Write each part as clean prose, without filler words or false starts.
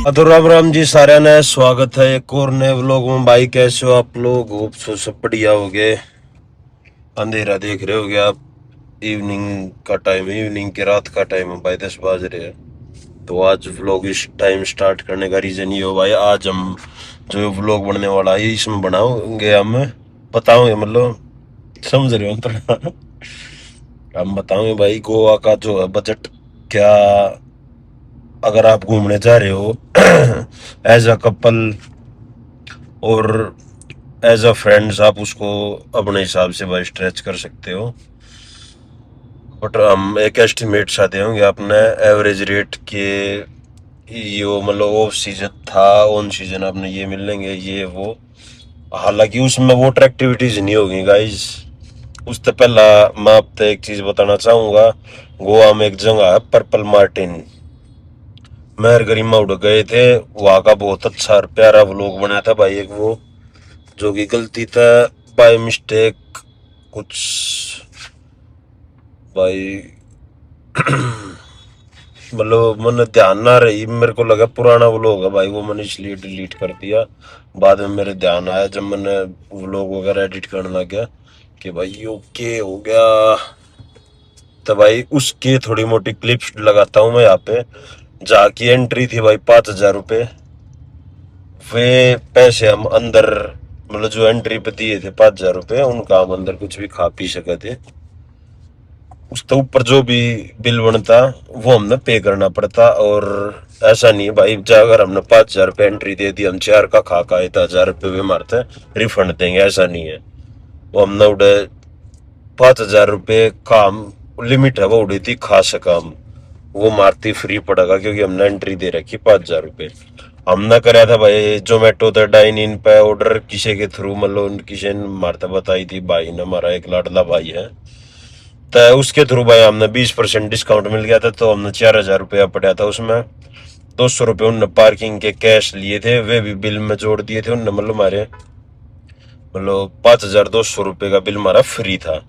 तो राम राम जी सारे ने स्वागत है एक और नए व्लॉग में। भाई कैसे हो आप लोग? होप सो सब बढ़िया हो गए। अंधेरा देख रहे हो गया आप? इवनिंग का टाइम है, इवनिंग के रात का टाइम है भाई, 10 बज रहे हैं। तो आज व्लॉग इस टाइम स्टार्ट करने का रीजन ये हो भाई, आज हम जो व्लॉग बनने वाला है इसमें बनाओगे, हम बताओगे मतलब समझ रहे हो तो हम बताओगे भाई गोवा का जो है बजट क्या, अगर आप घूमने जा रहे हो एज अ कपल और एज अ फ्रेंड्स, आप उसको अपने हिसाब से भाई स्ट्रेच कर सकते हो। बट हम एक एस्टिमेट सा देंगे अपने एवरेज रेट के, ये मतलब ऑफ सीजन था ऑन सीजन आपने ये मिलेंगे ये वो। हालांकि उसमें वाटर एक्टिविटीज नहीं होगी गाइस। उससे पहला मैं आपको एक चीज बताना चाहूंगा। गोवा में एक जगह है पर्पल मार्टिन, मेहर गरिमा उड़ गए थे। वहां का बहुत अच्छा और प्यारा व्लॉग बनाया था भाई एक वो, जो कि गलती था बाय मिस्टेक कुछ भाई मतलब मन ध्यान ना रही, मेरे को लगा पुराना व्लॉग है भाई, वो मैंने इसलिए डिलीट कर दिया। बाद में मेरे ध्यान आया जब मैंने व्लॉग वगैरह एडिट करने लग गया कि भाई ओके हो गया। तो भाई उसके थोड़ी मोटी क्लिप्स लगाता हूँ मैं यहाँ पे। जहाँ की एंट्री थी भाई 5,000 रुपये, वे पैसे हम अंदर मतलब जो एंट्री पे दिए थे 5,000 रुपये, उनका हम अंदर कुछ भी खा पी सके थे। उसके ऊपर जो भी बिल बनता वो हमने पे करना पड़ता। और ऐसा नहीं है भाई, अगर हमने 5,000 रुपये एंट्री दे दी, हम 4 का खा का आए तो 1,000 रुपये भी मारते रिफंड देंगे, ऐसा नहीं है। वो हमने उड़े 5,000 रुपये का हम लिमिट है वो उड़ी थी खा सका हम, वो मारती फ्री पड़ेगा क्योंकि हमने एंट्री दे रखी 5,000 रुपये। हमने कराया था भाई जोमेटो तो डाइन इन पे ऑर्डर किसी के थ्रू, मतलब किसी ने मारता बताई थी भाई ने, हमारा एक लाडला भाई है तो उसके थ्रू भाई हमने 20% डिस्काउंट मिल गया था। तो हमने 4,000 रुपया पड़ा था उसमें। 200 रुपये उनने पार्किंग के कैश लिए थे, वे भी बिल में जोड़ दिए थे उनने, मतलब हमारे मतलब 5,200 रुपये का बिल हमारा फ्री था।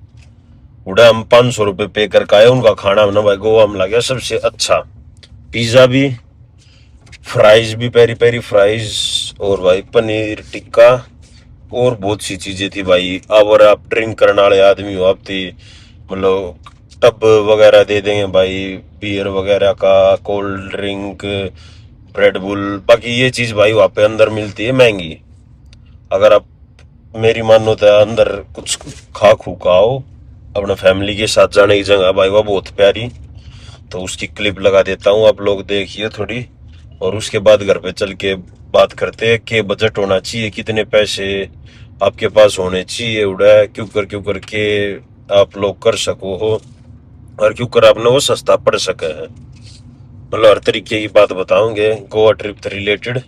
उड़ा हम 500 रुपये पे करके आए। उनका खाना ना भाई गोवा में लगा सबसे अच्छा, पिज्जा भी, फ्राइज भी, पेरी पेरी फ्राइज, और भाई पनीर टिक्का, और बहुत सी चीजें थी भाई। अगर आप ड्रिंक करने वाले आदमी हो आप थी मतलब टब वगैरह दे देंगे भाई, बियर वगैरह का, कोल्ड ड्रिंक, रेड बुल। बाकी ये चीज भाई वहाँ पे अंदर मिलती है महंगी। अगर आप मेरी मानो तो अंदर कुछ खा खू का आओ अपने फैमिली के साथ जाने की जगह भाई वह बहुत प्यारी। तो उसकी क्लिप लगा देता हूँ, आप लोग देखिए थोड़ी, और उसके बाद घर पे चल के बात करते हैं कि बजट होना चाहिए, कितने पैसे आपके पास होने चाहिए, उड़ा क्यों करके आप लोग कर सको हो, और क्यों कर आपने वो सस्ता पड़ सका है। मतलब हर तरीके की बात बताऊंगे गोवा ट्रिप से रिलेटेड।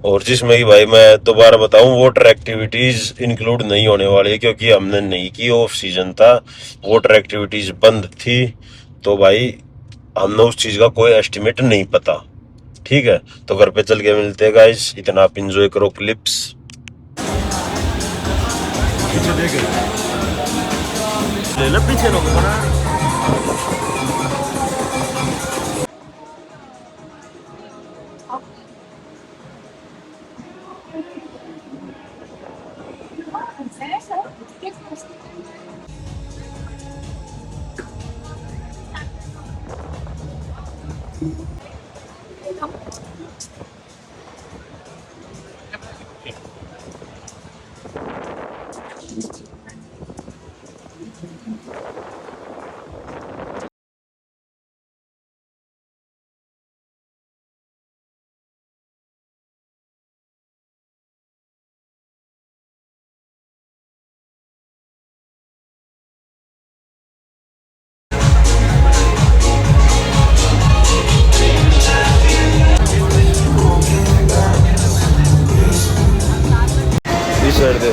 और जिसमें कि भाई मैं दोबारा बताऊं वाटर एक्टिविटीज इंक्लूड नहीं होने वाली है क्योंकि हमने नहीं की, ऑफ सीजन था, वाटर एक्टिविटीज बंद थी। तो भाई हमने उस चीज का कोई एस्टिमेट नहीं पता। ठीक है, तो घर पे चल के मिलते हैं गाइस, इतना आप इंजॉय करो क्लिप्स। पीछे देख ले पीछे रोको ना। इस साइड दे।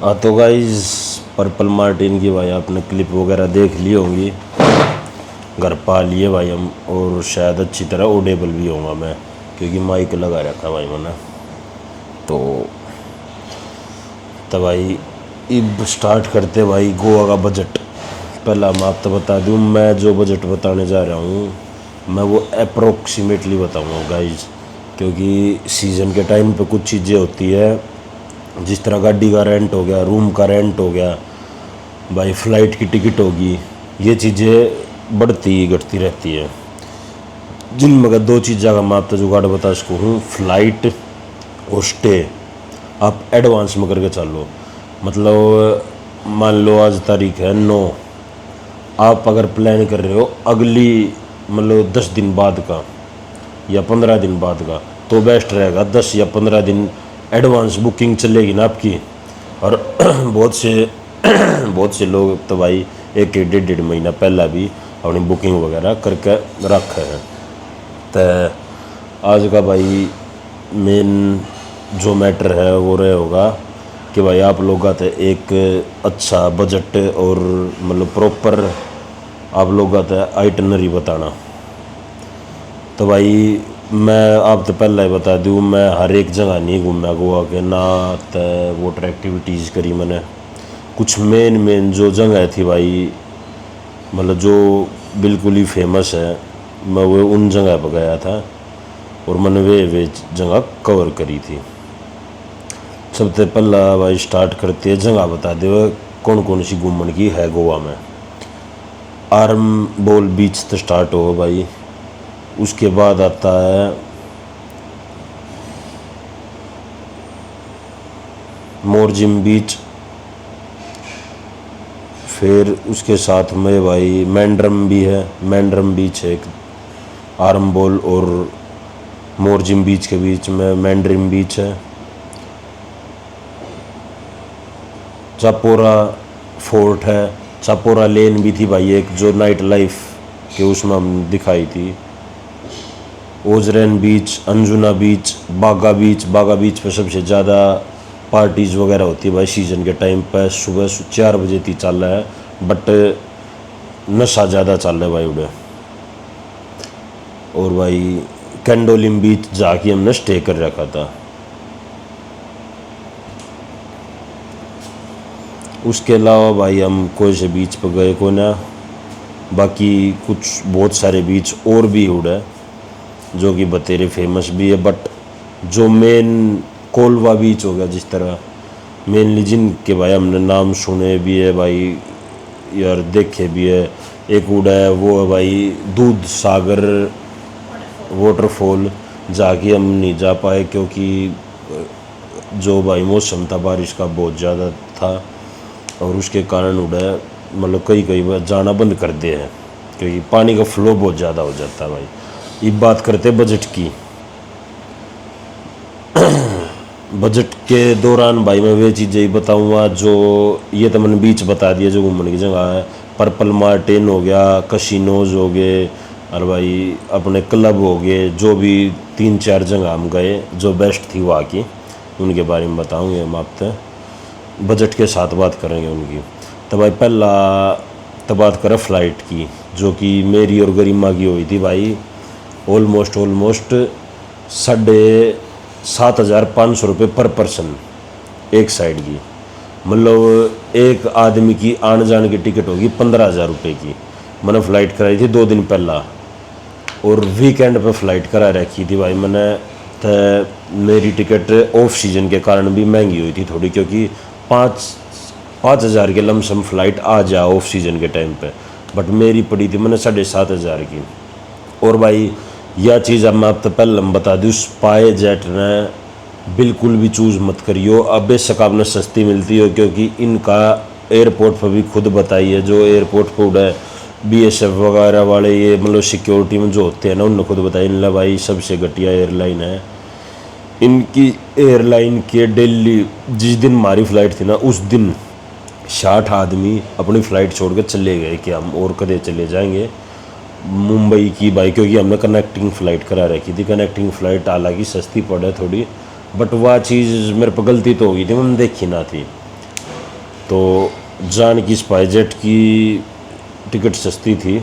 हाँ तो गाइज पर्पल मार्टिन की भाई आपने क्लिप वगैरह देख ली होंगी। घर पा लिए भाई हम, और शायद अच्छी तरह ऑडेबल भी होगा मैं, क्योंकि माइक लगा रखा भाई मैंने। तो भाई अब स्टार्ट करते भाई गोवा का बजट। पहला मैं आपको बता दूं, मैं जो बजट बताने जा रहा हूँ मैं वो अप्रोक्सीमेटली बताऊँगा गाइज, क्योंकि सीज़न के टाइम पे कुछ चीज़ें होती है, जिस तरह गाड़ी का रेंट हो गया, रूम का रेंट हो गया भाई, फ़्लाइट की टिकट होगी, ये चीज़ें बढ़ती घटती रहती है। जिनमें अगर दो चीज़ का मैं आपको जुगाड़ बता सकूँ हूँ, फ़्लाइट और स्टे आप एडवांस में करके चलो। मतलब मान लो आज तारीख है 9, आप अगर प्लान कर रहे हो अगली मतलब 10 दिन बाद का या 15 दिन बाद का, तो बेस्ट रहेगा 10 या 15 दिन एडवांस बुकिंग चलेगी ना आपकी। और बहुत से लोग तो भाई एक डेढ़ महीना पहला भी अपनी बुकिंग वगैरह करके रखे हैं। तो आज का भाई मेन जो मैटर है वो रहे होगा कि भाई आप लोग का तो एक अच्छा बजट और मतलब प्रॉपर आप लोग का तो आइटनरी बताना। तो भाई मैं आप तो पहले ही बता दूँ, मैं हर एक जगह नहीं घूमा गोवा के, ना तो वाटर एक्टिविटीज़ करी मैंने। कुछ मेन जो जगह थी भाई, मतलब जो बिल्कुल ही फेमस है, मैं वो उन जगह पर गया था और मैंने वे जगह कवर करी थी। सबसे पहला भाई स्टार्ट करते हैं, जगह बता दो कौन कौन सी घूमने की है गोवा में। आरम्बोल बीच तो स्टार्ट हो भाई, उसके बाद आता है मोरजिम बीच, फिर उसके साथ में भाई मैंड्रम भी है, मैंड्रम बीच है एक, आरम्बोल और मोरजिम बीच के बीच में मैंड्रिम बीच है। चापोरा फोर्ट है, चापोरा लेन भी थी भाई एक, जो नाइट लाइफ के उसमें हम दिखाई थी। ओजरैन बीच, अंजुना बीच, बागा बीच। बागा बीच पे सबसे ज़्यादा पार्टीज़ वगैरह होती है भाई सीज़न के टाइम पर, सुबह 4 बजे तक चल रहा है, बट नशा ज़्यादा चल रहा है भाई उधर। और भाई कैंडोलिम बीच जाके हमने स्टे कर रखा था। उसके अलावा भाई हम कोई से बीच पर गए को ना, बाकी कुछ बहुत सारे बीच और भी उड़े जो कि बतेरे फेमस भी है, बट जो मेन कोलवा बीच हो गया, जिस तरह मेनली जिनके भाई हमने नाम सुने भी है भाई यार, देखे भी है, एक उड़ा है वो है भाई दूध सागर वाटरफॉल, जाके हम नहीं जा पाए क्योंकि जो भाई मौसम था बारिश का बहुत ज़्यादा था, और उसके कारण उड़ा मतलब कई बार जाना बंद कर दिए हैं क्योंकि पानी का फ्लो बहुत ज़्यादा हो जाता है भाई। ये बात करते बजट की। बजट के दौरान भाई मैं वे चीज़ें ही बताऊंगा जो, ये तो मैंने बीच बता दिया जो घूमने की जगह है, पर्पल मार्टिन हो गया, कसिनोज हो गए, और भाई अपने क्लब हो गए, जो भी 3-4 जगह हम गए जो बेस्ट थी वहाँ की, उनके बारे में बताऊँगे हम आपसे, बजट के साथ बात करेंगे उनकी। तो भाई पहला तो बात करें फ़्लाइट की, जो कि मेरी और गरिमा की हुई थी भाई ऑलमोस्ट 7,500 रुपये पर पर्सन एक साइड की। मतलब एक आदमी की आने जाने की टिकट होगी 15,000 रुपये की। मैंने फ़्लाइट कराई थी 2 दिन पहला, और वीकेंड पे फ़्लाइट करा रखी थी भाई मैंने। तो मेरी टिकट ऑफ सीजन के कारण भी महंगी हुई थी थोड़ी, क्योंकि 5,000 के लमसम फ़्लाइट आ जा ऑफ सीजन के टाइम पे, बट मेरी पड़ी थी मैंने 7,500 की। और भाई यह चीज़ अब मैं आपको पहले बता दूँ, स्पाई जेट ने बिल्कुल भी चूज़ मत करियो। अब बेशक आपने सस्ती मिलती हो, क्योंकि इनका एयरपोर्ट पर भी खुद बताइए, जो एयरपोर्ट पर उड़ा BSF वगैरह वाले, ये मतलब सिक्योरिटी में जो होते हैं ना, उन्होंने खुद बताया इनला भाई सबसे घटिया एयरलाइन है। इनकी एयरलाइन के दिल्ली जिस दिन हमारी फ़्लाइट थी ना, उस दिन 60 आदमी अपनी फ़्लाइट छोड़ कर चले गए कि हम और कदे चले जाएंगे मुंबई की भाई, क्योंकि हमने कनेक्टिंग फ़्लाइट करा रखी थी। कनेक्टिंग फ़्लाइट हालांकि सस्ती पड़े थोड़ी, बट वह चीज़ मेरे पर गलती तो होगी थी, मैंने देखी ना थी। तो जान की स्पाई जेट की टिकट सस्ती थी,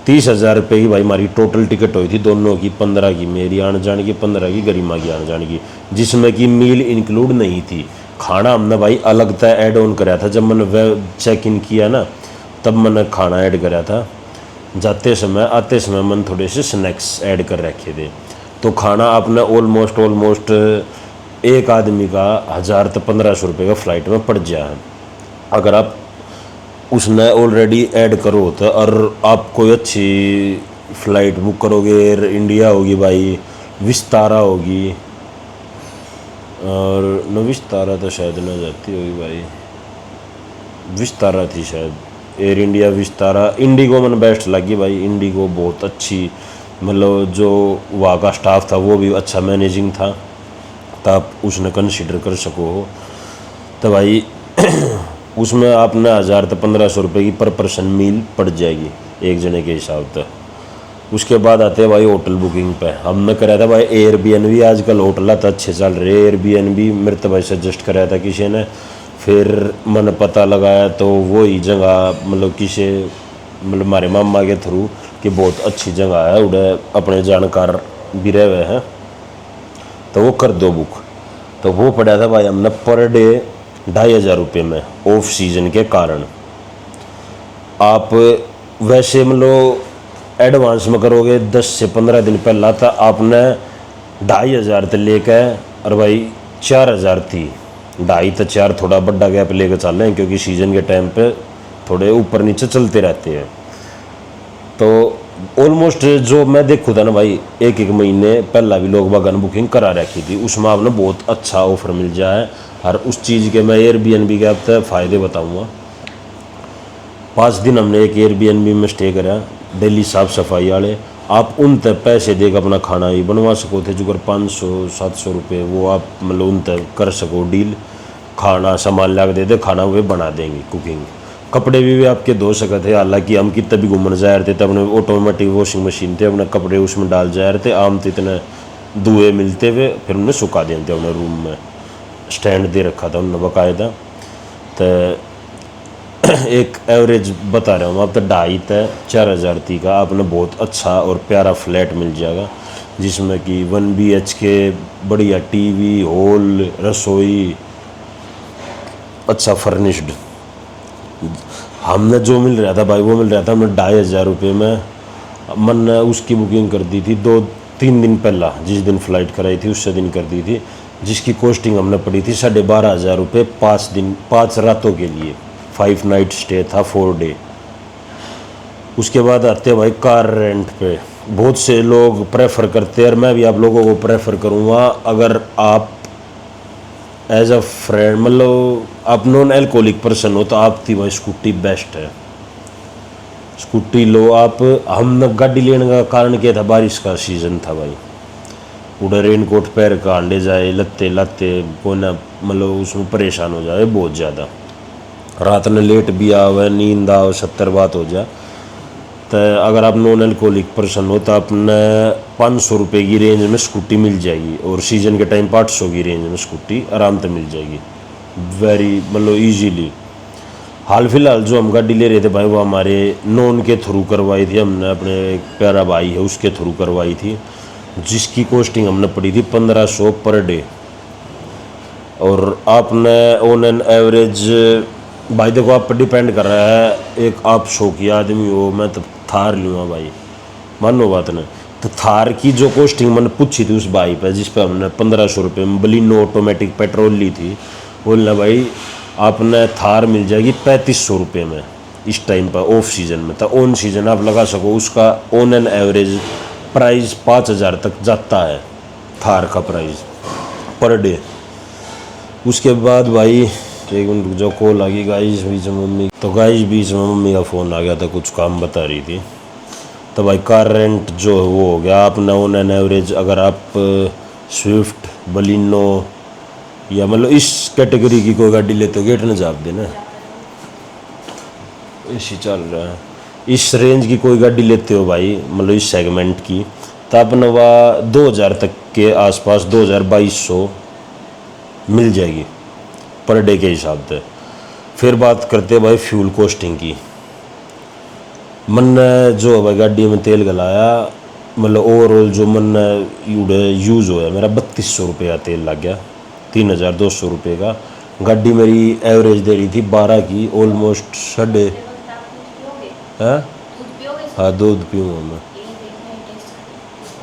30,000 रुपये की भाई हमारी टोटल टिकट हुई थी दोनों की, 15 की मेरी आने जाने की, 15 की गरिमा की आने जाने की, जिसमें कि मील इंक्लूड नहीं थी। खाना हमने भाई अलग था ऐड ऑन कराया था, जब मैंने वेब चेक इन किया ना तब मैंने खाना ऐड कराया था। जाते समय आते समय मैंने थोड़े से स्नैक्स ऐड कर रखे थे। तो खाना आपने ऑलमोस्ट एक आदमी का 1000 तो 1500 रुपये का फ़्लाइट में पड़ गया है। अगर आप उसने ऑलरेडी ऐड करो तो, और आप कोई अच्छी फ़्लाइट बुक करोगे, एयर इंडिया होगी भाई, विस्तारा होगी, और न विस्तारा तो शायद न जाती होगी भाई, विस्तारा थी शायद, एयर इंडिया विस्तारा, इंडिगो मैंने बेस्ट लगी भाई। इंडिगो बहुत अच्छी, मतलब जो वहाँ का स्टाफ था वो भी अच्छा मैनेजिंग था, तो आप उसने कंसिडर कर सको हो। तो भाई उसमें आपने 1000 तो 1500 रुपये की पर पर्सन मील पड़ जाएगी एक जने के हिसाब से। उसके बाद आते हैं भाई होटल बुकिंग पे। हमने कराया था भाई एयरबीएनबी, आजकल होटल तो अच्छे चल रहे, एयरबीएनबी मेरे तो भाई सजेस्ट कराया था किसी ने, फिर मैंने पता लगाया तो वो ही जगह मतलब किसी मतलब हमारे मामा के थ्रू कि बहुत अच्छी जगह है, उड़े अपने जानकार भी रहे हुए हैं, तो वो कर दो बुक। तो वो पड़ा था भाई हमने पर डे 2500 रुपये में, ऑफ सीजन के कारण। आप वैसे मतलब एडवांस में करोगे 10 से 15 दिन पहला, तो आपने 2500 तो लेके, और भाई 4000 थी, 2.5 तो 4 थोड़ा बड़ा गैप लेकर चल रहे हैं, क्योंकि सीजन के टाइम पे थोड़े ऊपर नीचे चलते रहते हैं। तो ऑलमोस्ट जो मैं देखूँ था ना भाई, एक महीने पहला भी लोग बागान बुकिंग करा रखी थी, उसमें आपने बहुत अच्छा ऑफर मिल जाए। और उस चीज़ के मैं एयरबीएनबी के अब फ़ायदे बताऊँगा। 5 दिन हमने एक एयरबीएनबी में स्टे करा, डेली साफ़ सफाई वाले, आप उन तक पैसे देकर अपना खाना ही बनवा सको थे, जो 500-700 रुपये वो आप मतलब उन तक कर सको डील, खाना सामान ला के दे दे, खाना वे बना देंगे कुकिंग। कपड़े भी आपके धो सकते थे, हालांकि हम कितने भी घूमने जा रहे थे तब अपने ऑटोमेटिक वॉशिंग मशीन थे, अपने कपड़े उसमें डाल जा रहे थे, आम तो इतने धुए मिलते हुए, फिर उन्हें सुखा देते अपने रूम में, स्टैंड दे रखा था उन्होंने बाकायदा। तो एक एवरेज बता रहा हूँ आप, तो 2.5 से 4000 ती का आपने बहुत अच्छा और प्यारा फ्लैट मिल जाएगा, जिसमें कि 1 BHK बढ़िया टीवी, हॉल, रसोई, अच्छा फर्निश्ड। हमने जो मिल रहा था भाई वो मिल रहा था हमने 2500 रुपये में। मैंने उसकी बुकिंग कर दी थी 2-3 दिन पहला, जिस दिन फ़्लाइट कराई थी उससे दिन कर दी थी, जिसकी कॉस्टिंग हमने पड़ी थी 12,500 रुपये 5 दिन 5 रातों के लिए। 5 नाइट स्टे था 4 डे। उसके बाद आते हैं भाई कार रेंट पे। बहुत से लोग प्रेफर करते हैं, और मैं भी आप लोगों को प्रेफर करूँगा, अगर आप एज अ फ्रेंड मतलब आप नॉन एल्कोहलिक पर्सन हो तो आपकी भाई स्कूटी बेस्ट है, स्कूटी लो आप। हम गाड़ी लेने का कारण क्या था, बारिश का सीज़न था भाई, उधर रेन कोट पैर का अंडे जाए, लत्ते लत्ते कोई ना मतलब उसमें परेशान हो जाए बहुत ज़्यादा, रात में लेट भी आवे, नींद आओ, 70 बात हो जाए। तो अगर आप नॉन एल्कोहलिक पर्सन हो तो आपने 500 रुपये की रेंज में स्कूटी मिल जाएगी, और सीज़न के टाइम 800 की रेंज में स्कूटी आराम से मिल जाएगी, वेरी मतलब ईजीली। हाल फिलहाल जो हम गाड़ी ले रहे थे भाई वो हमारे नॉन के थ्रू करवाई थी हमने, अपने एक प्यारा भाई है उसके थ्रू करवाई थी, जिसकी कॉस्टिंग हमने पड़ी थी 1500 पर डे। और आपने ऑन एन एवरेज भाई देखो आप पर डिपेंड कर रहा है, एक आप शौकी आदमी हो, मैं तो थार लूँगा भाई, मानो बात ना। तो थार की जो कॉस्टिंग मैंने पूछी थी उस भाई पे, जिस पे हमने 1500 रुपये में बलिनो ऑटोमेटिक पेट्रोल ली थी, बोलना भाई आपने थार मिल जाएगी 3500 रुपये में इस टाइम पर ऑफ सीज़न में। तो ऑन सीज़न आप लगा सको उसका ऑन एन एवरेज प्राइस 5000 तक जाता है थार का प्राइस पर डे। उसके बाद भाई एक मिनट जो कॉल आ गई गाइस बीच में मम्मी, तो गाइस बीच में मम्मी का फ़ोन आ गया था, कुछ काम बता रही थी। तो भाई कार रेंट जो है वो हो गया आपने ऑन एन एवरेज, अगर आप स्विफ्ट, बलिनो या मतलब इस कैटेगरी की कोई गाड़ी लेते हो, गेट न जाप देना इसी चल रहा है, इस रेंज की कोई गाड़ी लेते हो भाई मतलब इस सेगमेंट की, तो अपने वह 2000 तक के आसपास 2200 मिल जाएगी पर डे के हिसाब से। फिर बात करते हैं भाई फ्यूल कॉस्टिंग की। मन जो है गाड़ी में तेल गलाया, मतलब ओवरऑल जो मन यूज़ होया मेरा 3200 रुपये का तेल लग गया, 3200 रुपये का। गाड़ी मेरी एवरेज दे रही थी 12 की, ऑलमोस्ट साढ़े। हाँ हाँ, दूध पीऊँगा मैं।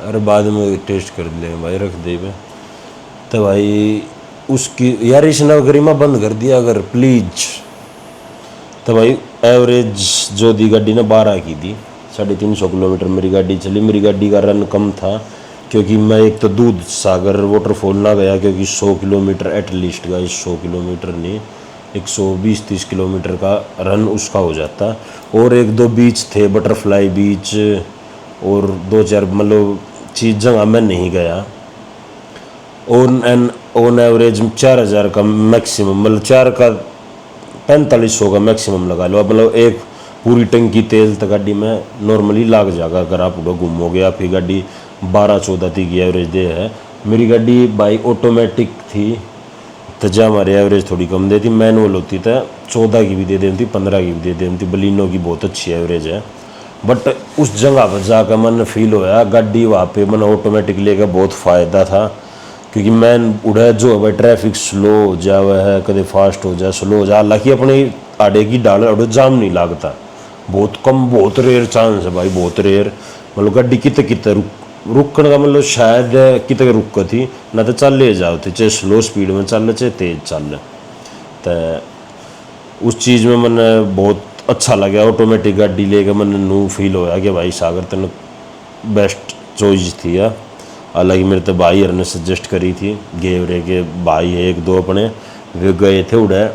अरे बाद में टेस्ट कर लेंगे भाई, रख दे पे। तो भाई उसकी यार इस नवगरिमा बंद कर दिया अगर प्लीज। तो भाई एवरेज जो दी गाड़ी ने 12 की दी, 350 किलोमीटर मेरी गाड़ी चली। मेरी गाड़ी का रन कम था क्योंकि मैं एक तो दूध सागर वाटरफॉल ना गया, क्योंकि 100 किलोमीटर एटलीस्ट का, 100 किलोमीटर नहीं 120-30 किलोमीटर का रन उसका हो जाता। और एक दो बीच थे, बटरफ्लाई बीच और दो चार मतलब चीज़ जगह मैं नहीं गया। ऑन एवरेज 4000 का मैक्सिमम, मतलब 4 का 4500 का मैक्सिमम लगा लो। मतलब एक पूरी टंकी तेल तो गाड़ी में नॉर्मली लाग जाएगा अगर आप उधर घूमोगे। आपकी गाड़ी 12-14 की एवरेज दे है। मेरी गाड़ी बाई ऑटोमेटिक थी तो जहाँ हमारी एवरेज थोड़ी कम देती, मैनुअल होती तो 14 की भी दे देती, 15 की भी दे देती। बलिनो की बहुत अच्छी एवरेज है। बट उस जगह पर जाकर मन फील होया गाड़ी वहाँ पे मन ऑटोमेटिक लेकर बहुत फ़ायदा था, क्योंकि मैं उड़ा जो है ट्रैफिक स्लो हो जाए है, कदे फास्ट हो जाए, स्लो हो जाए। हालांकि अपनी आड़े की डाल अड़ो जाम नहीं लगता, बहुत कम, बहुत रेयर चांस है भाई, बहुत रेयर। मतलब गाड़ी कितने कितने रुकने का मतलब शायद कितने रुक थी ना, तो चल ले जाओ थे, चाहे स्लो स्पीड में चल चाहे तेज चल। तो उस चीज़ में मैंने बहुत अच्छा लगा ऑटोमेटिक गाड़ी लेके। मैंने नू फील होया कि भाई सागर तेन बेस्ट चॉइस थी यार। हालांकि मेरे तो भाई ने सजेस्ट करी थी, गेवरे के भाई है एक दो अपने, वे गए थे उड़े,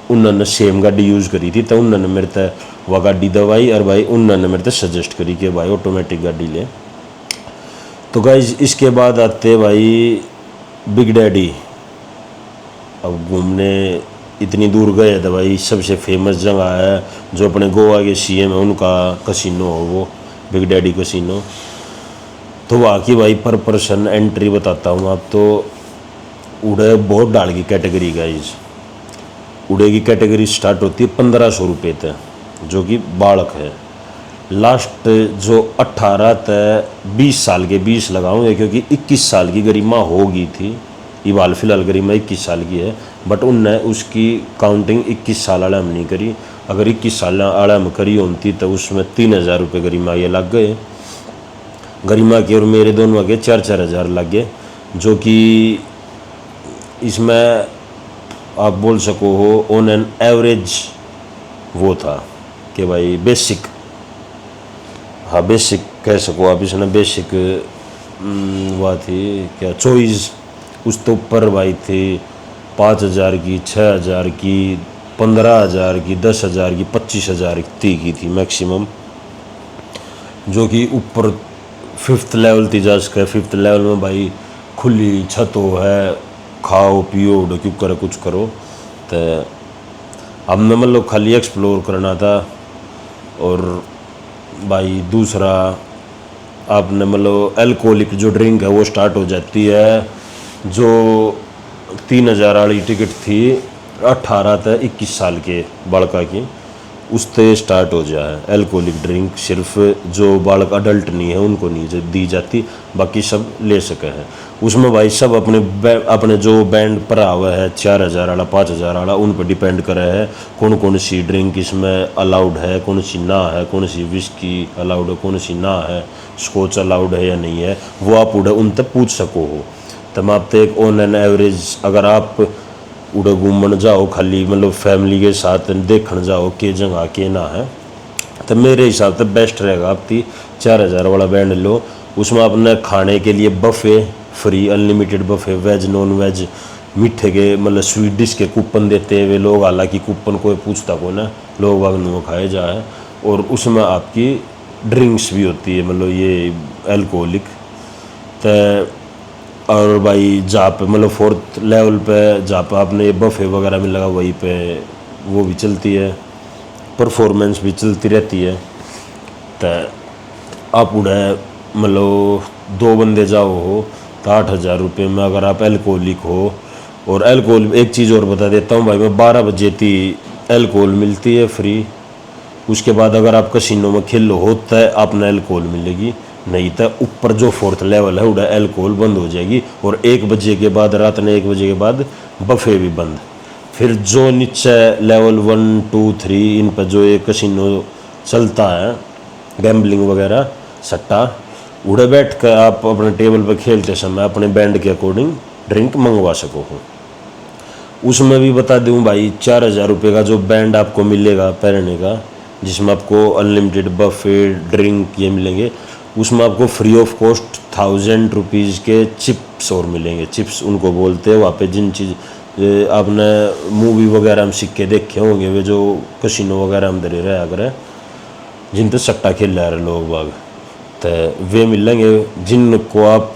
उन्होंने सेम गाड़ी यूज़ करी थी, तो उन्होंने मेरे तो वह गाड़ी दवाई और भाई उन्होंने मेरे तो सजेस्ट करी कि भाई ऑटोमेटिक गाड़ी ले। तो गाइज इसके बाद आते भाई बिग डैडी। अब घूमने इतनी दूर गए तो भाई सबसे फेमस जगह है जो अपने गोवा के सीएम है उनका कसिनो हो, वो बिग डैडी कसिनो। तो वहाँ की भाई पर पर्सन एंट्री बताता हूँ आप तो। उड़े बहुत डाल की कैटेगरी गाइज, उड़े की कैटेगरी स्टार्ट होती है 1500 रुपये तक, जो कि बालक है। लास्ट जो 18 तक 20 साल के 20 लगाऊंगे, क्योंकि 21 साल की गरिमा होगी थी। ये हाल फिलहाल गरिमा 21 साल की है, बट उनने उसकी काउंटिंग 21 साल वाला में नहीं करी। अगर 21 साल वाला में करी होती तो उसमें 3000 रुपये गरिमा ये लग गए गरिमा के, और मेरे दोनों के 4-4 हज़ार लग गए। जो कि इसमें आप बोल सको हो ऑन एन एवरेज वो था कि भाई बेसिक, हाँ बेसिक कह सको आप, इसने बेसिक हुआ थी क्या चॉइस। उस तो ऊपर भाई थी 5000 की, 6000 की, 15000 की, 10,000 की, 25,000 की थी मैक्सिमम। जो कि ऊपर 5th लेवल थी जा सके। 5th लेवल में भाई खुली छतों है, खाओ पियो उड़ो क्यों करे कुछ करो। तो हमने मतलब खाली एक्सप्लोर करना था। और भाई दूसरा आपने मतलब अल्कोहलिक जो ड्रिंक है वो स्टार्ट हो जाती है। जो 3000 वाली टिकट थी 18 से 21 साल के बालका की, उससे स्टार्ट हो जाए अल्कोहलिक ड्रिंक। सिर्फ जो बालक अडल्ट नहीं है उनको नहीं दी जाती, बाकी सब ले सके हैं। उसमें भाई सब अपने जो बैंड पर हुआ है 4000 वाला 5000 वाला, उन पर डिपेंड करे है कौन कौन सी ड्रिंक इसमें अलाउड है, कौन सी ना है, कौन सी विस्की अलाउड है, कौन सी ना है, स्कॉच अलाउड है या नहीं है, वो आप उड़े उन तक पूछ सको हो। तो मैं आप एक ऑन एन एवरेज अगर आप उड़े घूमन जाओ खाली मतलब फैमिली के साथ देखने जाओ के जगह के ना है, तो मेरे हिसाब से बेस्ट रहेगा आप 4000 वाला बैंड लो। उसमें अपने खाने के लिए buffet free, unlimited buffet, veg non veg, मीठे के मतलब स्वीट डिश के कूपन देते हुए लोग। हालांकि कूपन कोई पूछता को ना, लोग बाग नुआ खाए जाए। और उसमें आपकी ड्रिंक्स भी होती है मतलब ये अल्कोहलिक। तो और भाई जहाँ पे मतलब 4th लेवल पे जहाँ पे आपने ये बफ़े वगैरह में लगा वहीं पे वो भी चलती है, परफॉर्मेंस भी चलती रहती है। तो आप उड़े मतलब 2 बंदे जाओ हो तो 8000 रुपये में अगर आप अल्कोहलिक हो। और अल्कोहल एक चीज़ और बता देता हूँ भाई, मैं 12 बजे थी अल्कोहल मिलती है फ्री, उसके बाद अगर आप कसिनो में खेल हो तो आपने अल्कोहल मिलेगी, नहीं तो ऊपर जो 4th लेवल है उड़ा अल्कोहल बंद हो जाएगी। और 1 बजे के बाद, रात में 1 बजे के बाद बफे भी बंद। फिर जो नीचे लेवल 1 2 3 इन पर जो एक कसिनो चलता है, गैम्बलिंग वगैरह सट्टा, उड़े बैठ कर आप अपने टेबल पर खेलते समय अपने बैंड के अकॉर्डिंग ड्रिंक मंगवा सको हो। उसमें भी बता दूं भाई, 4,000 रुपये का जो बैंड आपको मिलेगा पहनने का, जिसमें आपको अनलिमिटेड बफे ड्रिंक ये मिलेंगे, उसमें आपको फ्री ऑफ कॉस्ट 1,000 रुपीज़ के चिप्स और मिलेंगे। चिप्स उनको बोलते हैं। वहाँ पे जिन चीज़ आपने मूवी वगैरह में सिक्के देखे होंगे, वे जो कसिनो वगैरह में दे रहा करे, जिन तो सट्टा खेल रहे लोग बाग, तो वे मिलेंगे जिनको आप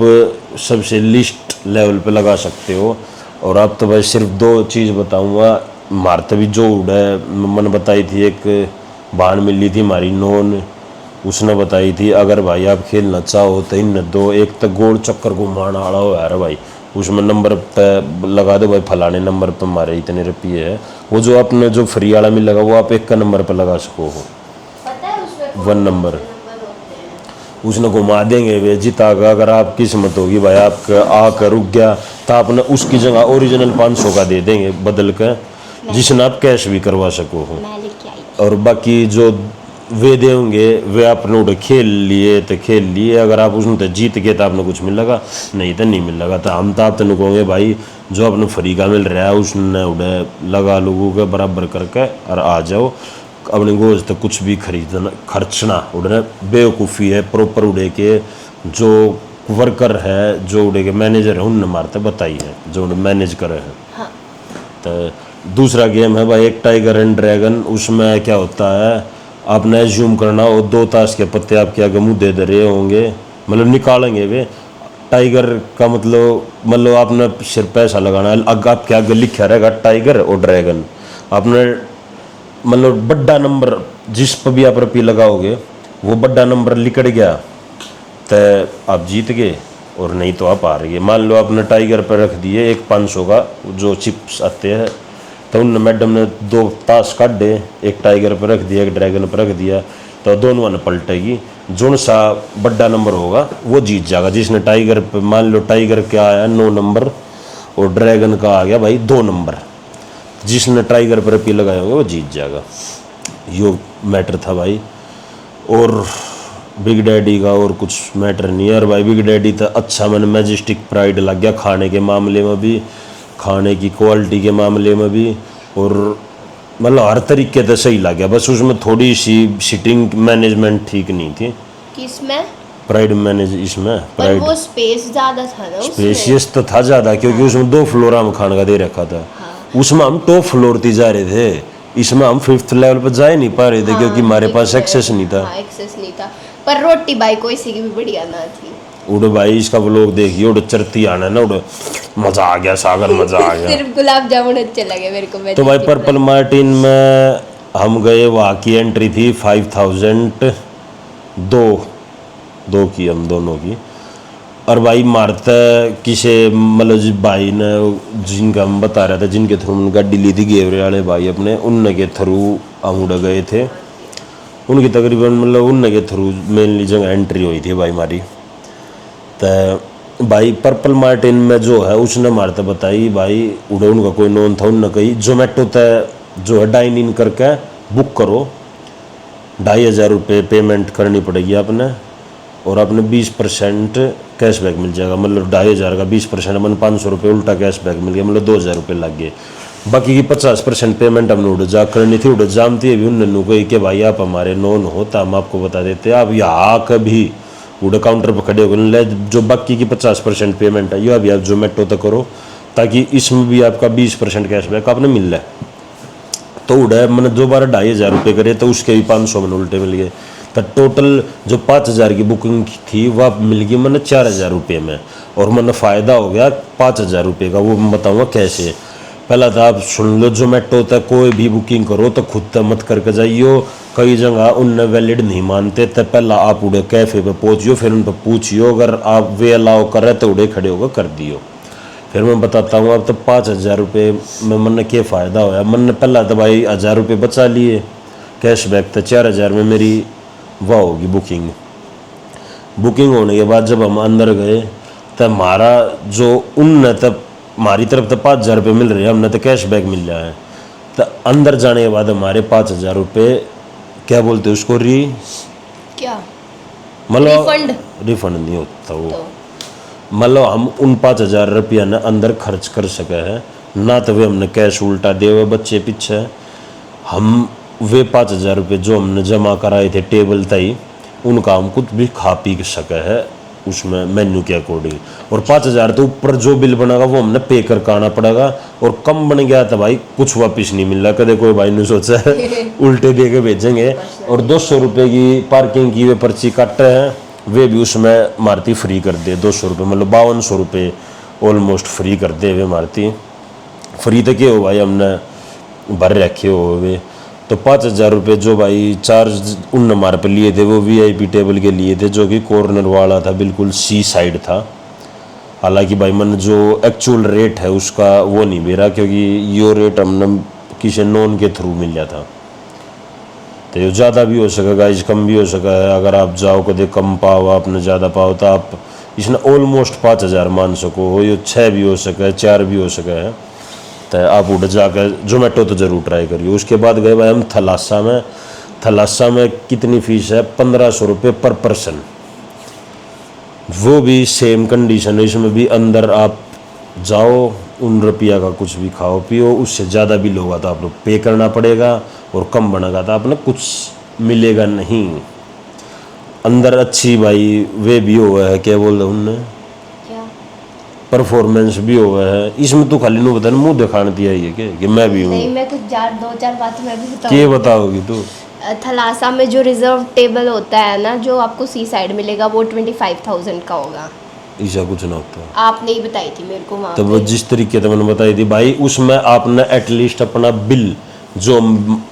सबसे लिस्ट लेवल पे लगा सकते हो। और आप तो भाई सिर्फ 2 चीज़ बताऊंगा। मारते भी जो उड़ा मैंने बताई थी, एक बाण मिली थी हमारी नॉन, उसने बताई थी अगर भाई आप खेलना चाहो तो इन 2, एक तो गोल चक्कर घुमाना आड़ा हो यार भाई, उसमें नंबर पे लगा दो भाई, फलाने नंबर पे हमारे इतने रुपये है। वो जो आपने जो फ्री वाला मिलेगा वो आप 1 का नंबर पे लगा सको हो, 1 नंबर उसने घुमा देंगे वे जीता का। अगर आप किस्मत होगी भाई आपका आकर रुक गया तो आपने उसकी जगह ओरिजिनल 500 का दे देंगे बदल कर, जिसने आप कैश भी करवा सको हो। और बाकी जो वे देंगे वे आपने उड़े खेल लिए तो खेल लिए, अगर आप उसमें तो जीत गए तो आपने कुछ मिलेगा, नहीं तो नहीं मिलेगा। तो हम तो आप तो कहोगे भाई जो आपने फ्री का मिल रहा है उसने उड़े लगा लोगों के बराबर करके और आ जाओ अपने गोज तो कुछ भी खरीदना खर्चना उड़ने बेवकूफ़ी है। प्रॉपर उड़े के जो वर्कर है, जो उड़े के मैनेजर है, उनने मारते बताई है जो उन्हें मैनेज करे हैं। हाँ। तो दूसरा गेम है भाई एक टाइगर एंड ड्रैगन। उसमें क्या होता है, आपने एज्यूम करना और 2 ताश के पत्ते आपके आगे मुँह दे रहे होंगे, मतलब निकालेंगे वे। टाइगर का मतलब आपने सिर्फ पैसा लगाना है, आपके आगे लिखा रहेगा टाइगर और ड्रैगन। आपने मतलब बड़ा नंबर जिस पर भी आप रुपये लगाओगे वो बड़ा नंबर लिकड़ गया तो आप जीत गए, और नहीं तो आप हार गए। मान लो आपने टाइगर पर रख दिए एक 500 का जो चिप्स आते हैं, तो उन मैडम ने 2 ताश काटे, एक टाइगर पर रख दिया एक ड्रैगन पर रख दिया, तो दोनों ने पलटेगी। जो सा बड़ा नंबर होगा वो जीत जाएगा। जिसने टाइगर पर, मान लो टाइगर क्या आया 9 नंबर और ड्रैगन का आ गया भाई 2 नंबर, जिसने टाइगर पर रुपये लगाए होंगे वो जीत जाएगा। यो मैटर था भाई। और बिग डैडी का और कुछ मैटर नहीं है। और भाई बिग डैडी तो अच्छा मैंने मैजेस्टिक प्राइड लग गया, खाने के मामले में भी, खाने की क्वालिटी के मामले में भी, और मतलब हर तरीके से सही लग गया। बस उसमें थोड़ी सी सिटिंग मैनेजमेंट ठीक नहीं थी। किसमें? प्राइड मैनेज इसमें प्राइड, वो स्पेस ज़्यादा था ना, स्पेशियस तो था ज़्यादा, क्योंकि हाँ। उसमें 2 फ्लोर हम खाने का दे रखा था। हाँ। उसमें हम टॉप फ्लोर थी जा रहे थे, इसमें हम 5th लेवल पर जा ही नहीं पा रहे थे। हाँ, क्योंकि हमारे पास एक्सेस नहीं था। हाँ, एक्सेस नहीं था। पर रोटी भाई कोई सी की भी बढ़िया ना थी। उड़ भाई इसका व्लॉग देखिए, उड़ चरती आना ना, उड़ मजा आ गया सागर, मजा आ गया। सिर्फ गुलाब जामुन अच्छे लगे मेरे को। तो भाई पर्पल मार्टिन में हम गए, वहाँ की एंट्री थी 5,000 दो की, हम दोनों की। और भाई मारता किसे मतलब भाई ने जिनका हम बता रहा था, जिनके थ्रू हमने गाड़ी ली थी गेवरे वाले भाई अपने, उनने के थ्रू हम उड़ गए थे। उनकी तकरीबन मतलब उनने के थ्रू मेनली जगह एंट्री हुई थी भाई हमारी। तो भाई पर्पल मार्टिन में जो है उसने मारते बताई भाई उड़े, उनका कोई नोन था, उनने कही जोमेटो तय जो है डाइन इन करके बुक करो, 2,500 रुपये पेमेंट करनी पड़ेगी आपने, और आपने 20% कैशबैक मिल जाएगा। मतलब 2,500 का 20% मन 500 रुपये उल्टा कैशबैक मिल गया, मतलब 2,000 रुपये लग गए। बाकी की 50% पेमेंट हमने उड़ जा करनी थी। उड़ जानती है भी उन्होंने कही कि भाई आप हमारे नॉन हो तो हम आपको बता देते, आप यहाँ कभी उड़ काउंटर पर खड़े हो गए, जो बाकी की 50% पेमेंट है ये अभी आप जोमेटो तक करो, ताकि इसमें भी आपका 20% कैशबैक आपने मिल रहा है। तो उड़ा मैंने दोबारा 2,500 रुपये करे तो उसके भी 500 मैंने उल्टे मिल गए। तो टोटल जो 5,000 की बुकिंग थी वह मिल गई मैंने 4,000 रुपये में, और मैंने फ़ायदा हो गया 5,000 रुपये का। वो मैं बताऊँगा कैसे। पहला तो आप सुन लो, जोमेटो तक कोई भी बुकिंग करो तो खुद तक मत करके जाइयो, कई जगह उनने वैलिड नहीं मानते। तो पहला आप उड़े कैफ़े पे पहुँचियो, फिर उन पर पूछियो, अगर आप वे अलाउ कर रहे तो उड़े खड़े होकर कर दियो। फिर मैं बताता हूँ। अब तो 5,000 रुपये में मैंने क्या फ़ायदा होया। मैंने पहला तो भाई 1,000 रुपये बचा लिए कैशबैक था 4000 में मेरी वाह होगी बुकिंग होने के बाद जब हम अंदर गए तब हमारा जो उन तब हमारी तरफ तो 5000 रुपये मिल रहे हैं, हमने तो कैशबैक मिल रहा है। तो अंदर जाने के बाद हमारे 5000 रुपये क्या बोलते हैं उसको क्या मतलब रिफंड नहीं होता वो, मतलब हम उन 5000 रुपया ने अंदर खर्च कर सके हैं ना, तो वे हमने कैश उल्टा दे हुए बच्चे पीछे। हम वे 5000 रुपये जो हमने जमा कराए थे टेबल तय उनका हम कुछ भी खा पी सके है उसमें मेन्यू के अकॉर्डिंग। और 5000 तो ऊपर जो बिल बनेगा वो हमने पे करके आना पड़ेगा। और कम बन गया तो भाई कुछ वापस नहीं मिल रहा, कदे कोई भाई ने सोचा है उल्टे दे के भेजेंगे। और 200 रुपये की पार्किंग की वे पर्ची काटते हैं, वे भी उसमें मारती फ्री कर दे 200 रुपये, मतलब 5200 रुपये ऑलमोस्ट फ्री कर दे वे मारती। फ्री तो क्या हो भाई हमने भर रखे हो वे। तो 5000 रुपये जो भाई चार्ज उन हमारे पे लिए थे वो VIP टेबल के लिए थे, जो कि कॉर्नर वाला था, बिल्कुल सी साइड था। हालांकि भाई मैंने जो एक्चुअल रेट है उसका वो नहीं मेरा, क्योंकि यो रेट हमने किसी नॉन के थ्रू मिल गया था। तो ये ज़्यादा भी हो सकेगा, इस कम भी हो सका है। अगर आप जाओ कदे कम पाओ आपने ज़्यादा पाओ तो आप इसने ऑलमोस्ट 5000 मान सको हो, ये 6 भी हो सका है 4 भी हो सका है। तो आप उठ जाकर जोमेटो तो ज़रूर ट्राई करिए। उसके बाद गए भाई हम थलासा में कितनी फ़ीस है 1500 रुपये पर पर्सन, वो भी सेम कंडीशन है, इसमें भी अंदर आप जाओ उन रुपया का कुछ भी खाओ पियो, उससे ज़्यादा बिल होगा तो आप लोग पे करना पड़ेगा, और कम बनेगा तो आपने कुछ मिलेगा नहीं। अंदर अच्छी भाई वे भी हुआ है क्या बोल रहे उनने परफॉर्मेंस भी हुआ है। इसमें तो खाली नु बता मुंह दिखाने दिया ही है कि मैं भी हूँ। नहीं, मैं कुछ 2-4 बातें मैं भी बताऊँ। क्या बताओगी तू? थलासा में जो रिजर्व टेबल होता है ना, जो आपको सी साइड मिलेगा, वो 25,000 का होगा। ऐसा कुछ ना होता, आपने ही बताई थी मेरे को वहाँ तो वो जिस तरीके से मैंने बताई थी भाई, उसमें आपने एटलीस्ट अपना बिल जो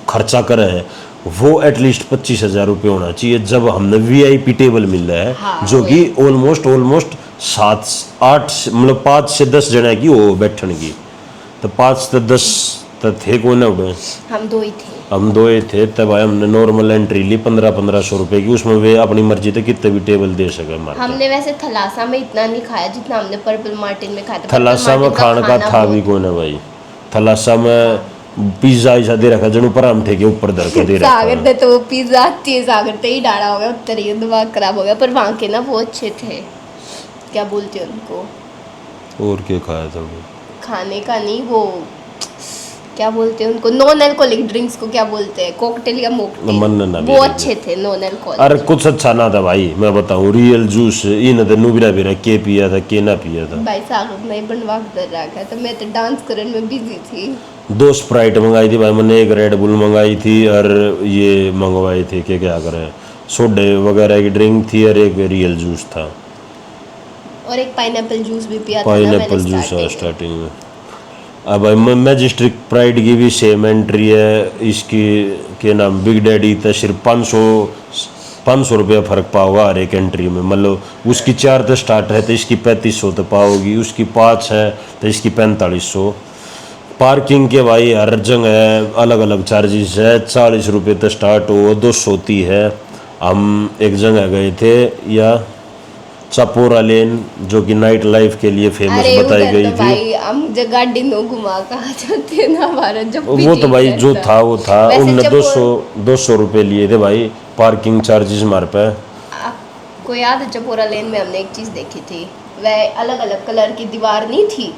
खर्चा करे है वो एटलीस्ट 25,000 रुपये होना चाहिए। जब हमने VIP टेबल मिल रहा है, हाँ, जो कि ऑलमोस्ट 7-8 मतलब 5 से 10 जने की हो बैठने की, तो 5 से 10 तो थे कौन ना उठे, हम 2 ही थे। हम 2 ही थे। तब भाई हमने नॉर्मल एंट्री ली 1500 रुपये की, उसमें वे अपनी मर्जी से कितने भी टेबल दे सके हमारे। हमने वैसे थलासा में इतना नहीं खाया जितना हमने पर्पल मार्टिन में खाया था। थलासा में खाने का था भी कौन है भाई, थलासा में पिज्जा ऐसा दे रखा जन ऊपर आमठे के ऊपर धर के दे रखा। सागर ने तो पिज्जा अच्छी सागर तो ही डाला हो गया, उत्तर ही दिमाग खराब हो गया। पर वहाँ के ना वो अच्छे थे, क्या बोलते हैं उनको, और क्या खाया था वो? खाने का नहीं, वो क्या बोलते हैं उनको, नॉन अल्कोहलिक ड्रिंक्स को क्या बोलते हैं, कॉकटेल या मोकटेल, वो अच्छे थे नॉन अल्कोहलिक। अरे कुछ अच्छा ना था भाई, मैं बताऊं रियल जूस इन तो नुबिरा भी के पिया था के ना पिया था भाई। सागर नहीं बनवा कर रखा था, मैं तो डांस करने में बिजी थी। 2 स्प्राइट मंगाई थी भाई मैंने, एक रेड बुल मंगाई थी और ये मंगवाई थी क्या करें सोडे वगैरह की ड्रिंक थी, और एक रियल जूस था, और एक पाइनएप्पल जूस भी पिया था। पाइनएप्पल जूस है स्टार्टिंग में। अब भाई मैजिस्ट्रिक प्राइड की भी सेम एंट्री है, इसकी के नाम बिग डैडी तो सिर्फ 500 रुपया फ़र्क पाओगा हर एक एंट्री में। मतलब उसकी 4 तो स्टार्ट है तो इसकी 3500 तो पाओगी, उसकी 5 है तो इसकी 4500। पार्किंग के भाई हर जगह अलग अलग चार्जेस है, 40 रुपये तो स्टार्ट हो 230 है। हम एक जगह गए थे या चपोरा लेन, जो कि नाइट लाइफ के लिए फेमस बताई गई थी। भाई हम जब गाड़ी नो घुमा कहा जाते ना हमारा, जब वो तो भाई जो था वो था, उनने 200 रुपये लिए थे भाई पार्किंग चार्जेस हमारे पे। आपको याद है चपोरा लेन में हमने एक चीज़ देखी थी, वह अलग अलग कलर की दीवार नहीं थी,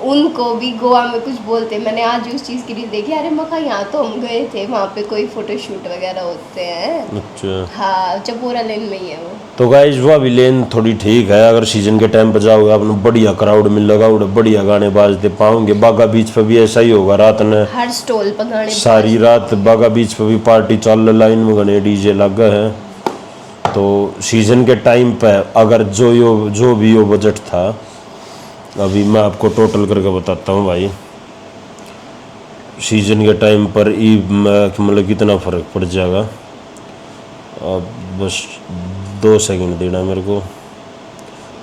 उनको भी गोवा में कुछ बोलते। मैंने आज उस चीज़ की रील देखी, अरे मका यहाँ तो हम गए थे, वहाँ पे कोई फोटोशूट वगैरह होते हैं। अच्छा हाँ, चपोरा लेन में ही है वो। तो गाइस वो भी लेन थोड़ी ठीक है, अगर सीजन के टाइम पे जाओगे आपने बढ़िया क्राउड मिलेगा, बढ़िया गाने बाजते पाओगे। बागा बीच पे भी ऐसा ही होगा, रात ने हर स्टॉल पर गाने सारी रात बागा बीच पे भी पार्टी चल, लाइन में गने DJ लगा है। तो सीजन के टाइम पे अगर जो भी यो बजट था, अभी मैं आपको टोटल करके बताता हूँ भाई, सीजन के टाइम पर मतलब कितना फ़र्क पड़ जाएगा। अब बस 2 सेकंड देना मेरे को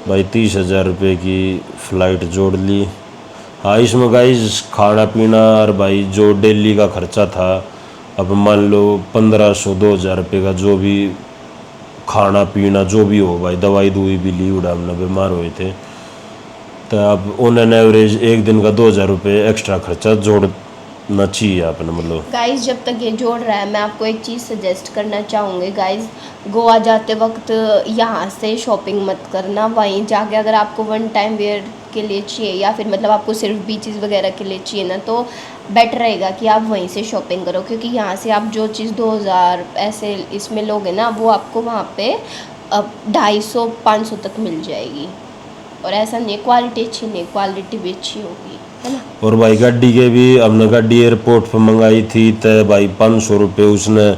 भाई। 30,000 रुपये की फ़्लाइट जोड़ ली। हाँ इसमें गाइस खाना पीना और भाई जो डेली का खर्चा था अब मान लो 1500-2000 रुपये का जो भी खाना पीना जो भी हो भाई, दवाई दुई भी ली उड़ा, हमने बीमार हुए थे, तो अब ऑन एवरेज एक दिन का 2000 रुपये एक्स्ट्रा खर्चा जोड़ना चाहिए आपने। मतलब गाइस जब तक ये जोड़ रहा है, मैं आपको एक चीज़ सजेस्ट करना चाहूँगी गाइस, गोवा जाते वक्त यहाँ से शॉपिंग मत करना। वहीं जाके अगर आपको वन टाइम वेयर के लिए चाहिए या फिर मतलब आपको सिर्फ बीचेस वगैरह के लिए चाहिए ना, तो बेटर रहेगा कि आप वहीं से शॉपिंग करो, क्योंकि यहाँ से आप जो चीज़ 2000 ऐसे इसमें लोगे ना, वो आपको वहाँ पे 250-500 तक मिल जाएगी। और ऐसा नहीं, क्वालिटी अच्छी नहीं, क्वालिटी भी अच्छी होगी, है ना। और भाई गाड़ी के भी हमने गाड़ी एयरपोर्ट पर मंगाई थी, तो भाई 500 रुपये उसने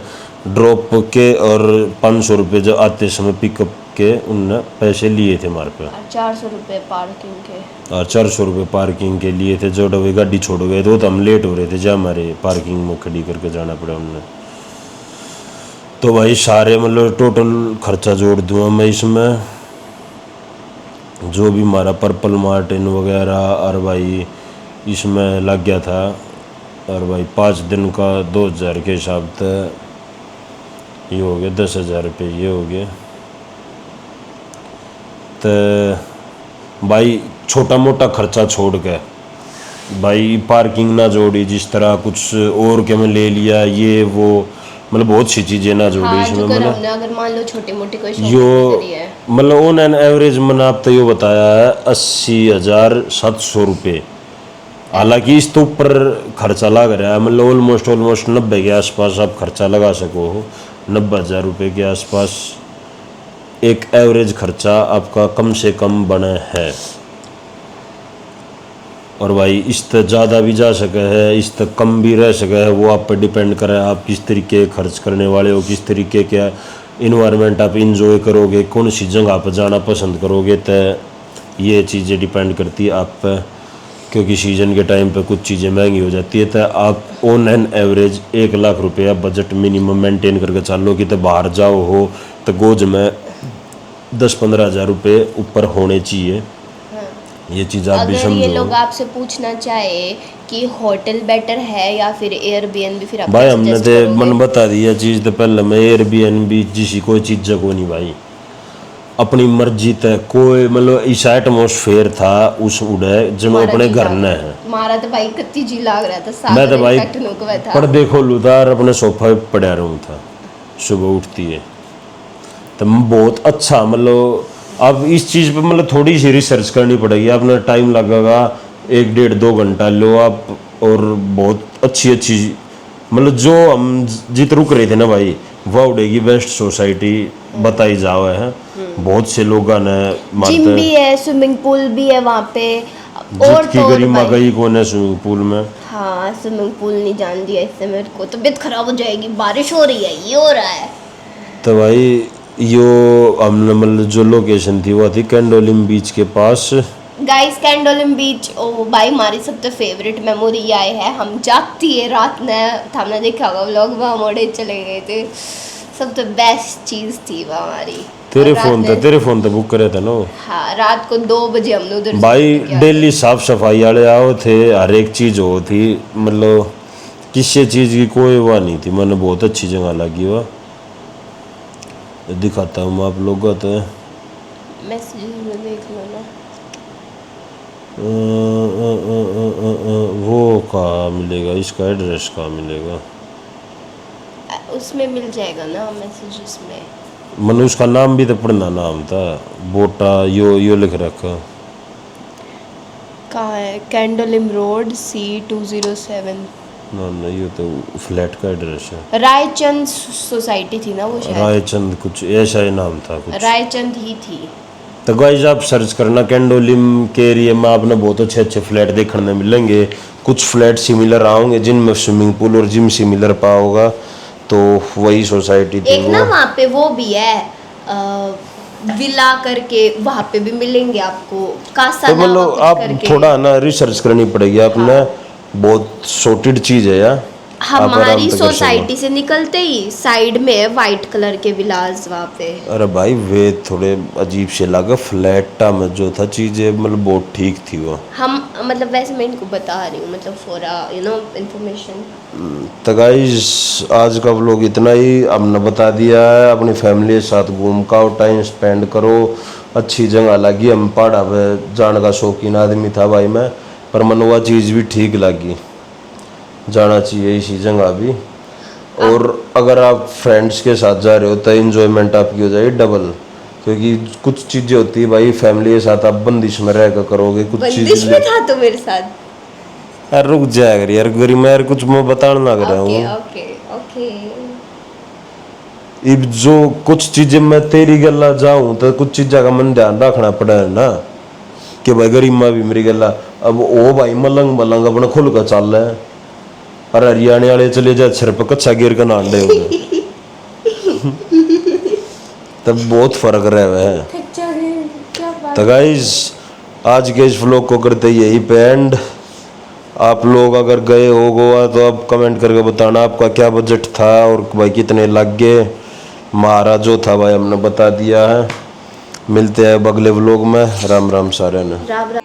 ड्रॉप के और 500 रुपये जो आते समय पिकअप के उनने पैसे लिए थे हमारे पे, और 400 रुपये पार्किंग के। और 400 रुपये पार्किंग के लिए थे। जो वे गाड़ी छोड़ गए तो हम लेट हो रहे थे, जहाँ हमारे पार्किंग में खड़ी करके जाना पड़ा उनने। तो भाई सारे मतलब टोटल खर्चा जोड़ दूँ मैं इसमें, जो भी हमारा पर्पल मार्टिन वगैरह, और भाई इसमें लग गया था, और भाई 5 दिन का 2000 के हिसाब से ये हो गया 10,000 रुपये, ये हो गए। तो भाई छोटा मोटा खर्चा छोड़ के भाई पार्किंग ना जोड़ी, जिस तरह कुछ और के में ले लिया ये वो, मतलब बहुत सी चीज़ें ना जोड़ी हाँ, इसमें जो मैंने। हमने अगर मान लो छोटी मोटी कोई यो शॉपिंग करी है, मतलब ऑन एन एवरेज मैंने आप तो ये बताया है 80,700 रुपये। हालांकि इस तो ऊपर खर्चा लग रहा है, मतलब ऑलमोस्ट 90 के आसपास आप खर्चा लगा सको हो। 90,000 रुपये के आसपास एक एवरेज खर्चा आपका कम से कम बना है। और भाई इस तक ज़्यादा भी जा सके है, इस तक कम भी रह सके है, वो आप पर डिपेंड करे आप किस तरीके खर्च करने वाले हो, किस तरीके का इन्वायरमेंट आप इंजॉय करोगे, कौन सी जगह पर जाना पसंद करोगे। तो ये चीज़ें डिपेंड करती है आप पर, क्योंकि सीज़न के टाइम पे कुछ चीज़ें महंगी हो जाती है। तो आप ऑन एन एवरेज 1 लाख रुपया बजट मिनिमम मेंटेन करके चलो कि तो बाहर जाओ हो तो गोज में 10-15 हज़ार रुपये ऊपर होने चाहिए। ये चीज़ आप भी अगर ये लोग समझो। आपसे पूछना चाहे कि होटल बेटर है या फिर एयरबीएनबी, फिर आप भाई क्या हमने सजेस्ट तो करोगे? मन बता दिया चीज़, तो पहले मैं एयरबीएनबी जिसी कोई चीज़ जगो नहीं भाई, अपनी मर्जी तक कोई मतलब इस एटमोसफेयर था उस उड़े जनो अपने घर न है। हमारा तो भाई कत्ती जी लाग रहा था, मैं तो भाई था। पर देखो लुदार अपने सोफा पे पड़ा रहूँ था, सुबह उठती है तो बहुत अच्छा। मतलब अब इस चीज़ पे मतलब थोड़ी सी रिसर्च करनी पड़ेगी, अपना टाइम लगेगा 1-1.5-2 घंटा लो आप, और बहुत अच्छी मतलब जो हम जित रुक रहे थे ना भाई, वह उड़ेगी बेस्ट सोसाइटी बताई जाओ है। बहुत से लोग ने जिम भी है, स्विमिंग पूल भी है वहाँ पे। और जित की तो और गरिमा भाई, गई कौन है स्विमिंग पूल में। हाँ स्विमिंग पूल नहीं जान दिया इससे, मेरे को तबीयत खराब हो जाएगी, बारिश हो रही है, ये हो रहा है। तो भाई यो हमने मतलब जो लोकेशन थी वो थी कैंडोलिम बीच के पास। गाइस कैंडोलिम बीच, ओ भाई हमारी सबसे फेवरेट मेमोरी ये आए है, हम जागती है रात में, हमने देखा होगा व्लॉग में, हम ओडे चले गए थे, सब तो बेस्ट चीज़ थी वो हमारी। तेरे और रात तेरे फोन पे बुक करे थे ना। हाँ, रात को 2 बजे हमने उधर से भाई निकल के आ डेली गए। साफ सफाई वाले आओ थे, हर एक चीज़ हो थी, मतलब किसी चीज़ की कोई वह नहीं थी। मैंने बहुत अच्छी जगह लगी वह, दिखाता हूँ मैं आप लोगों को। तो मैसेजेस में देख लो ना। वो कहाँ मिलेगा, इसका एड्रेस कहाँ मिलेगा? उसमें मिल जाएगा ना मैसेजेस में। मैंने उसका नाम भी तो पढ़ना नाम था, बोटा यो लिख रखा। कहाँ है? Candolim road C207। ना ये तो फ्लैट का एड्रेस है। रायचंद सोसाइटी थी ना वो शायद। रायचंद कुछ ऐसा ही नाम था कुछ। रायचंद ही थी। तो गाइस आप सर्च करना कैंडोलिम के एरिया में, आपने बहुत अच्छे फ्लैट देखने मिलेंगे। कुछ फ्लैट सिमिलर आओगे जिनमें स्विमिंग पूल और जिम सिमिलर पाओगा, तो वही सोसाइटी थी एक वो। ना वहाँ पे वो भी है, विला करके, वहाँ पे भी मिलेंगे आपको, कासा तो नावा मतलब कुछ आप करके। थोड़ा ना रिसर्च करनी पड़ेगी आपने, बहुत सॉर्टेड चीज़ है यार। आप आराम हमारी तो कर सको। सोसाइटी से निकलते ही साइड में है वाइट कलर के विलास वहाँ पे। अरे भाई वे थोड़े अजीब से लगा, फ्लैटा में जो था चीजें मतलब बहुत ठीक थी वो। हम मतलब वैसे मैं इनको बता रही हूँ मतलब फॉर इन्फॉर्मेशन। तो गाइस आज का व्लॉग इतना ही, हमने बता दिया है। अपनी फैमिली के साथ घूम का टाइम स्पेंड करो, अच्छी जगह लगी। हम पहाड़ा पे जाने का शौकीन आदमी था भाई मैं, पर मन वह चीज़ भी ठीक लगी, जाना चाहिए इसी जगह भी। और अगर आप फ्रेंड्स के साथ जा रहे हो तो इन्जॉयमेंट आपकी हो जाएगी डबल, क्योंकि कुछ चीज़ें होती है भाई फैमिली के साथ आप बंदिश में रह कर करोगे कुछ बंदिश चीज़। में था तो मेरे साथ। यार रुक जाएगा यार गरी, मैं यार कुछ मैं बताना लग रहा ओके हूँ। Okay okay. अब जो कुछ चीजें मैं तेरी गला जाऊं तो कुछ चीज़ों का मन ध्यान रखना पड़ा है ना, कि भाई गरीब माँ भी मेरी गला। अब ओ भाई मलंग मलंग अपना खुल का चल रहा है, और हरियाणा वाले चले जाए सिर पर कच्चा गिर कर नांडे हो गए। तब बहुत फर्क रह है। तो गाइस आज के इस व्लॉग को करते यही पे एंड। आप लोग अगर गए हो गोवा तो आप कमेंट करके बताना आपका क्या बजट था और भाई कितने लग गए। हमारा जो था भाई हमने बता दिया है। मिलते हैं अगले व्लॉग में। राम राम सारे ने। राम राम।